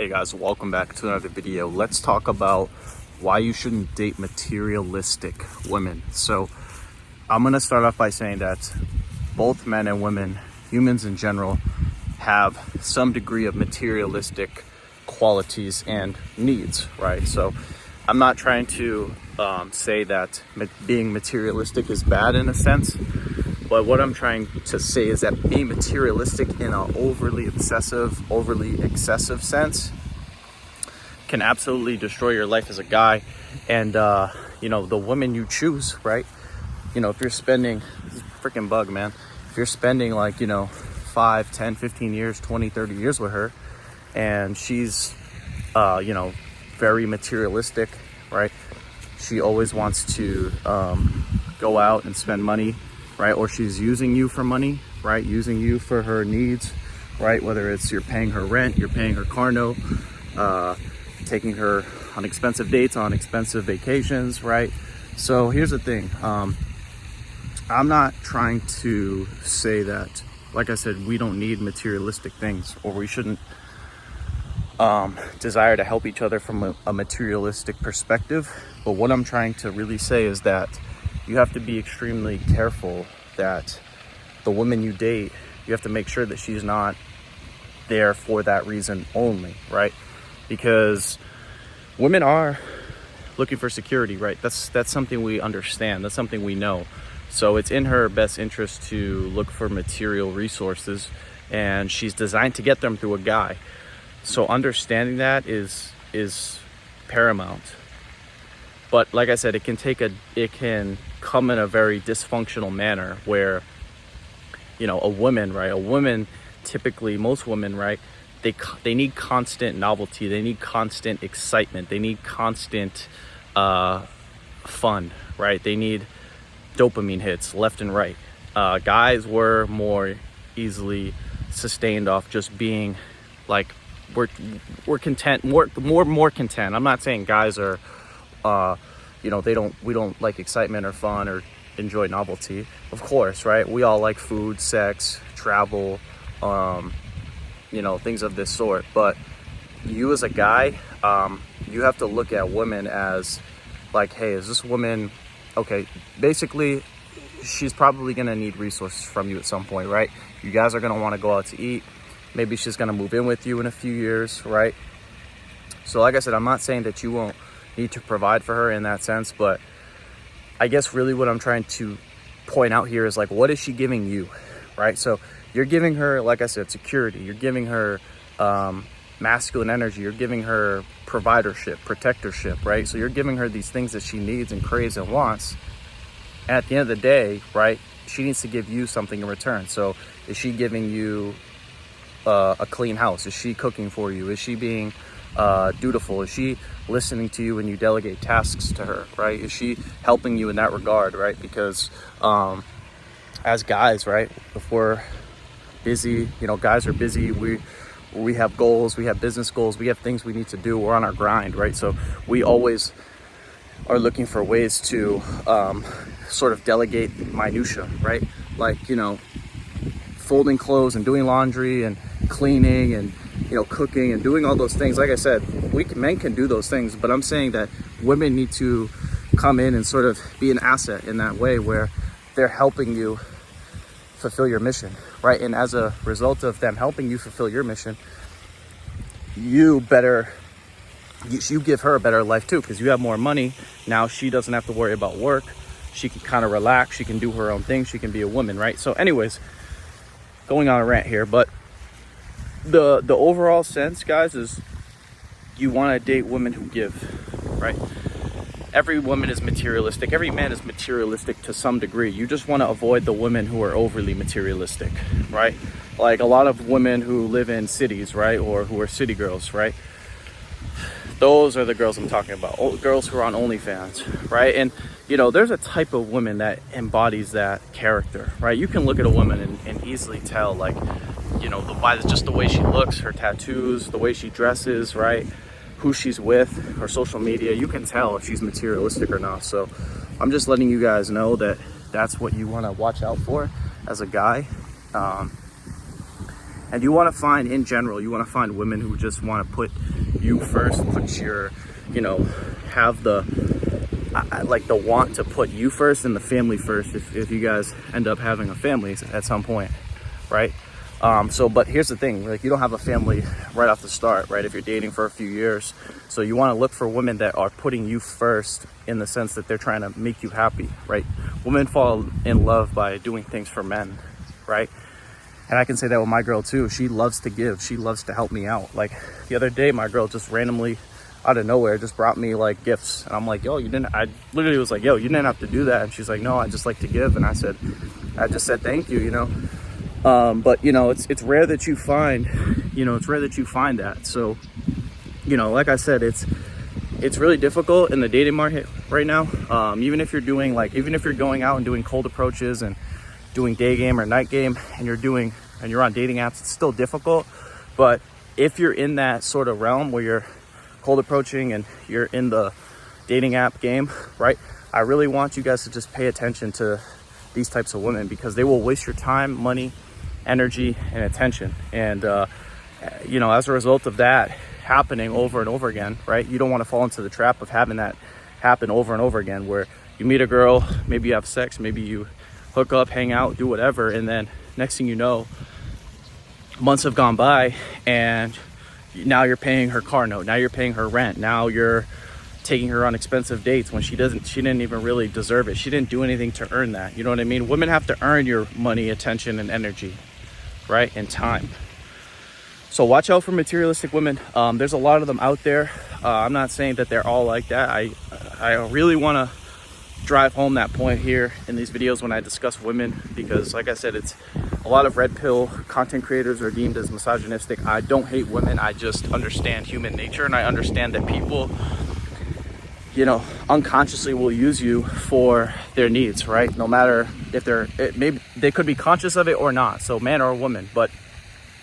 Hey guys, welcome back to another video. Let's talk about why you shouldn't date materialistic women. So I'm going to start off by saying that both men and women, humans in general, have some degree of materialistic qualities and needs, right? So I'm not trying to say that being materialistic is bad in a sense, but what I'm trying to say is that being materialistic in an overly excessive sense can absolutely destroy your life as a guy. And, the women you choose, right? If you're spending, this is a freaking bug, man. If you're spending 5, 10, 15 years, 20, 30 years with her, and she's, very materialistic, right? She always wants to go out and spend money, right? Or she's using you for money, right? Using you for her needs, right? Whether it's you're paying her rent, you're paying her car note, taking her on expensive dates, on expensive vacations, right? So here's the thing. I'm not trying to say that, like I said, we don't need materialistic things, or we shouldn't desire to help each other from a materialistic perspective. But what I'm trying to really say is that you have to be extremely careful that the woman you date, you have to make sure that she's not there for that reason only, right? Because women are looking for security, right? That's something we understand. That's something we know. So it's in her best interest to look for material resources, and she's designed to get them through a guy. So understanding that is paramount. But like I said, it can come in a very dysfunctional manner where, a woman, right? A woman, typically, most women, right? They need constant novelty. They need constant excitement. They need constant fun, right? They need dopamine hits left and right. Guys were more easily sustained off just being we're content, more content. I'm not saying guys are we don't like excitement or fun or enjoy novelty. Of course, right? We all like food, sex, travel, things of this sort. But you as a guy, you have to look at women as hey, is this woman okay? Basically, she's probably gonna need resources from you at some point, right? You guys are gonna want to go out to eat. Maybe she's gonna move in with you in a few years, right? So like I said, I'm not saying that you won't need to provide for her in that sense, but I guess really what I'm trying to point out here is what is she giving you, right? So you're giving her, like I said, security. You're giving her masculine energy. You're giving her providership, protectorship, right? So you're giving her these things that she needs and craves and wants. And at the end of the day, right, she needs to give you something in return. So is she giving you a clean house? Is she cooking for you? Is she being dutiful? Is she listening to you when you delegate tasks to her, right? Is she helping you in that regard, right? Because as guys, right, if we're busy, guys are busy, we have goals, we have business goals, we have things we need to do, we're on our grind, right? So we always are looking for ways to sort of delegate minutia, right? Folding clothes and doing laundry and cleaning and cooking and doing all those things. Like I said, men can do those things, but I'm saying that women need to come in and sort of be an asset in that way where they're helping you fulfill your mission, right? And as a result of them helping you fulfill your mission, you give her a better life too, because you have more money. Now she doesn't have to worry about work. She can kind of relax. She can do her own thing. She can be a woman, right? So anyways, going on a rant here, but the overall sense, guys, is you want to date women who give, right? Every woman is materialistic. Every man is materialistic to some degree. You just want to avoid the women who are overly materialistic, right? Like a lot of women who live in cities, right? Or who are city girls, right? Those are the girls I'm talking about. Girls who are on OnlyFans, right? And, there's a type of woman that embodies that character, right? You can look at a woman and easily tell, by just the way she looks, her tattoos, the way she dresses, right? Who she's with, her social media. You can tell if she's materialistic or not. So I'm just letting you guys know that that's what you want to watch out for as a guy. And you want to find, in general, you want to find women who just want to put you first, put your, you know, have the like the want to put you first and the family first, if you guys end up having a family at some point, right? But here's the thing, like, you don't have a family right off the start, right? If you're dating for a few years. So you want to look for women that are putting you first, in the sense that they're trying to make you happy, right? Women fall in love by doing things for men, right? And I can say that with my girl too. She loves to give. She loves to help me out. Like the other day, my girl just randomly out of nowhere just brought me like gifts. And I'm like, yo, I literally was like, yo, you didn't have to do that. And she's like, no, I just like to give. And I just said, thank you, you know? But you know, it's rare that you find, that. So, you know, like I said, it's really difficult in the dating market right now. Even if you're going out and doing cold approaches and doing day game or night game, and you're on dating apps, it's still difficult. But if you're in that sort of realm where you're cold approaching and you're in the dating app game, right? I really want you guys to just pay attention to these types of women, because they will waste your time, money, energy, and attention. And you know, as a result of that happening over and over again, right, you don't want to fall into the trap of having that happen over and over again, where you meet a girl, maybe you have sex, maybe you hook up, hang out, do whatever, and then next thing you know, months have gone by, and now you're paying her car note, now you're paying her rent, now you're taking her on expensive dates when she didn't even really deserve it. She didn't do anything to earn that. You know what I mean? Women have to earn your money, attention, and energy, right? And time. So watch out for materialistic women. There's a lot of them out there. I'm not saying that they're all like that. I really want to drive home that point here in these videos when I discuss women, because like I said, it's a lot of red pill content creators are deemed as misogynistic. I don't hate women. I just understand human nature, and I understand that people, you know, unconsciously will use you for their needs, right? No matter if they could be conscious of it or not, so man or woman. But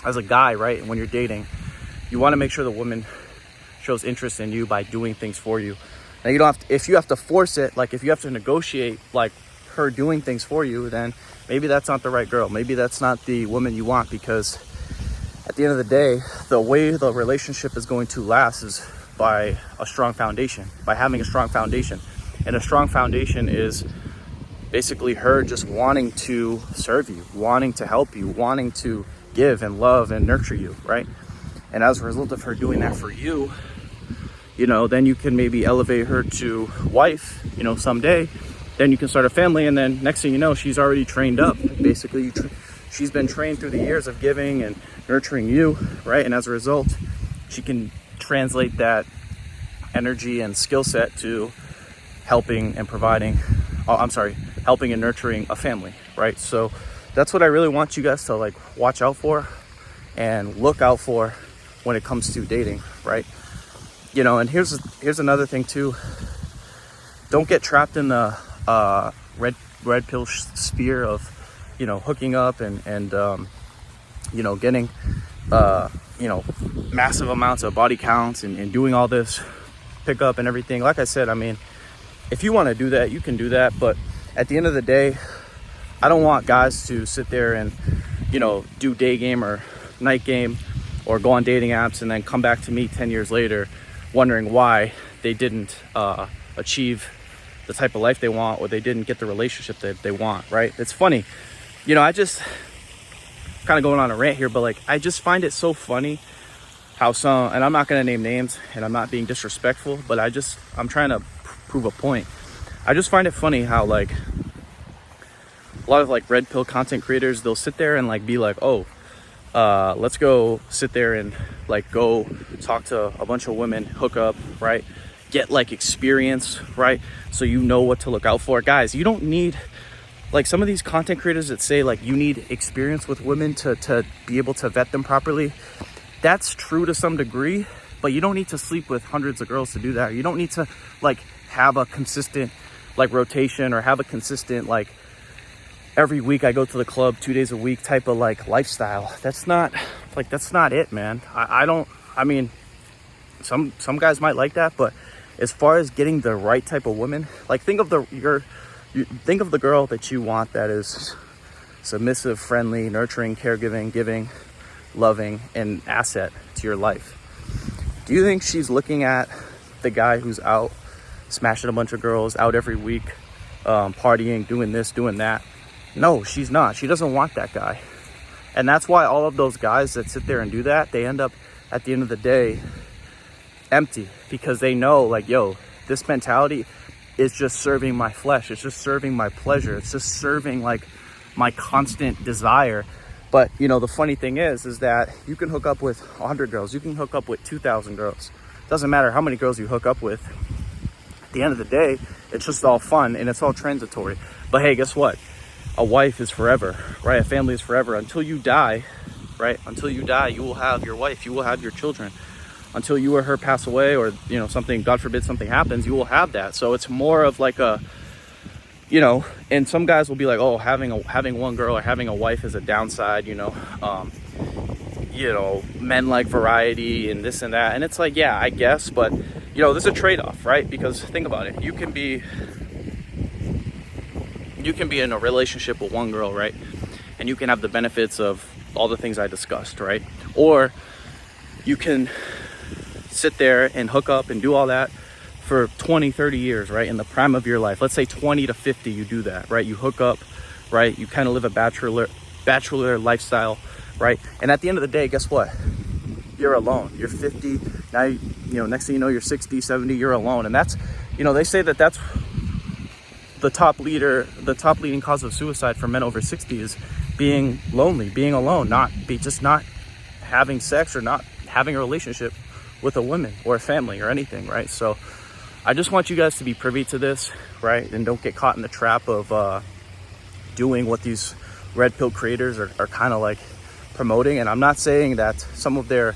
as a guy, right, when you're dating, you want to make sure the woman shows interest in you by doing things for you. Now, you don't have to, if you have to force it, like if you have to negotiate like her doing things for you, then maybe that's not the right girl. Maybe that's not the woman you want, because at the end of the day, the way the relationship is going to last is by a strong foundation, by having a strong foundation. And a strong foundation is basically her just wanting to serve you, wanting to help you, wanting to give and love and nurture you, right? And as a result of her doing that for you, you know, then you can maybe elevate her to wife, you know, someday. Then you can start a family, and then next thing you know, she's already trained up. Basically, she's been trained through the years of giving and nurturing you, right? And as a result, she can translate that energy and skill set to helping and nurturing a family, right? So that's what I really want you guys to like watch out for and look out for when it comes to dating, right? You know, and here's another thing too. Don't get trapped in the red pill sphere of, you know, hooking up and you know, getting you know, massive amounts of body counts and doing all this pickup and everything. Like I said, I mean, if you want to do that, you can do that. But at the end of the day, I don't want guys to sit there and, you know, do day game or night game or go on dating apps and then come back to me 10 years later wondering why they didn't achieve the type of life they want, or they didn't get the relationship that they want, right? It's funny. You know, I just kind of going on a rant here, but like, I just find it so funny how some, and I'm not going to name names and I'm not being disrespectful, but I'm trying to prove a point. I just find it funny how like a lot of like red pill content creators, they'll sit there and like be like, oh, let's go sit there and like go talk to a bunch of women, hook up, right? Get like experience, right? So you know what to look out for. Guys, you don't need, like some of these content creators that say like you need experience with women to be able to vet them properly. That's true to some degree, but you don't need to sleep with hundreds of girls to do that. You don't need to like have a consistent like rotation, or have a consistent like every week I go to the club 2 days a week type of like lifestyle. That's not it, man. I mean, some guys might like that, but as far as getting the right type of woman, like think of the girl that you want that is submissive, friendly, nurturing, caregiving, giving, loving, and asset to your life. Do you think she's looking at the guy who's out smashing a bunch of girls, out every week, partying, doing this, doing that? No, she's not. She doesn't want that guy. And that's why all of those guys that sit there and do that, they end up at the end of the day empty, because they know, like, yo, this mentality is just serving my flesh. It's just serving my pleasure. It's just serving like my constant desire. But you know, the funny thing is that you can hook up with 100 girls, you can hook up with 2,000 girls. Doesn't matter how many girls you hook up with. At the end of the day, it's just all fun and it's all transitory. But hey, guess what? A wife is forever, right? A family is forever. Until you die, right? Until you die, you will have your wife, you will have your children. Until you or her pass away, or, you know, something, God forbid, something happens, you will have that. So it's more of like a, you know, and some guys will be like, oh, having one girl or having a wife is a downside, you know, men like variety and this and that. And it's like, yeah, I guess, but you know, there's a trade-off, right? Because think about it. You can be in a relationship with one girl, right? And you can have the benefits of all the things I discussed, right? Or you can sit there and hook up and do all that for 20, 30 years, right? In the prime of your life. Let's say 20 to 50, you do that, right? You hook up, right? You kind of live a bachelor lifestyle, right? And at the end of the day, guess what? You're alone. You're 50. Now, you know, next thing you know, you're 60, 70, you're alone. And that's, you know, they say that that's the top leading cause of suicide for men over 60 is being lonely, being alone, just not having sex or not having a relationship with a woman or a family or anything, right? So I just want you guys to be privy to this, right? And don't get caught in the trap of doing what these red pill creators are kind of like promoting. And I'm not saying that some of their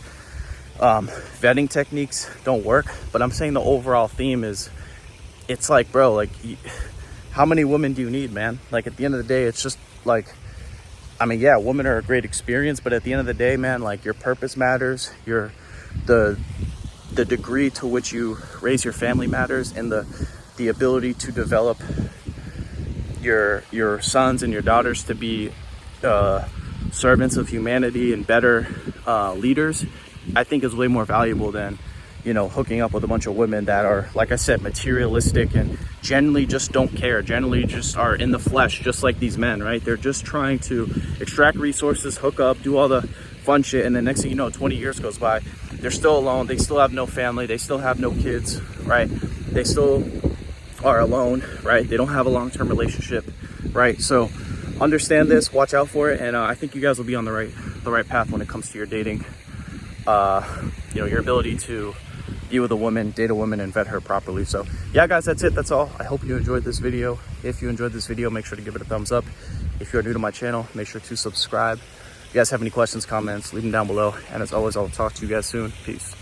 vetting techniques don't work, but I'm saying the overall theme is, it's like, bro, like, how many women do you need, man? Like, at the end of the day, it's just like, I mean, yeah, women are a great experience, but at the end of the day, man, like, your purpose matters, the degree to which you raise your family matters, and the ability to develop your sons and your daughters to be servants of humanity and better leaders, I think is way more valuable than, you know, hooking up with a bunch of women that are, like I said, materialistic and generally just don't care, generally just are in the flesh, just like these men, right? They're just trying to extract resources, hook up, do all the fun shit, and then next thing you know, 20 years goes by, they're still alone, they still have no family, they still have no kids, right? They still are alone, right? They don't have a long-term relationship, right? So understand this, watch out for it, and I think you guys will be on the right path when it comes to your dating. You know, your ability to be with a woman, date a woman, and vet her properly. So yeah, guys, that's it. That's all. I hope you enjoyed this video. If you enjoyed this video, make sure to give it a thumbs up. If you're new to my channel, make sure to subscribe. If you guys have any questions, comments, leave them down below. And as always, I'll talk to you guys soon. Peace.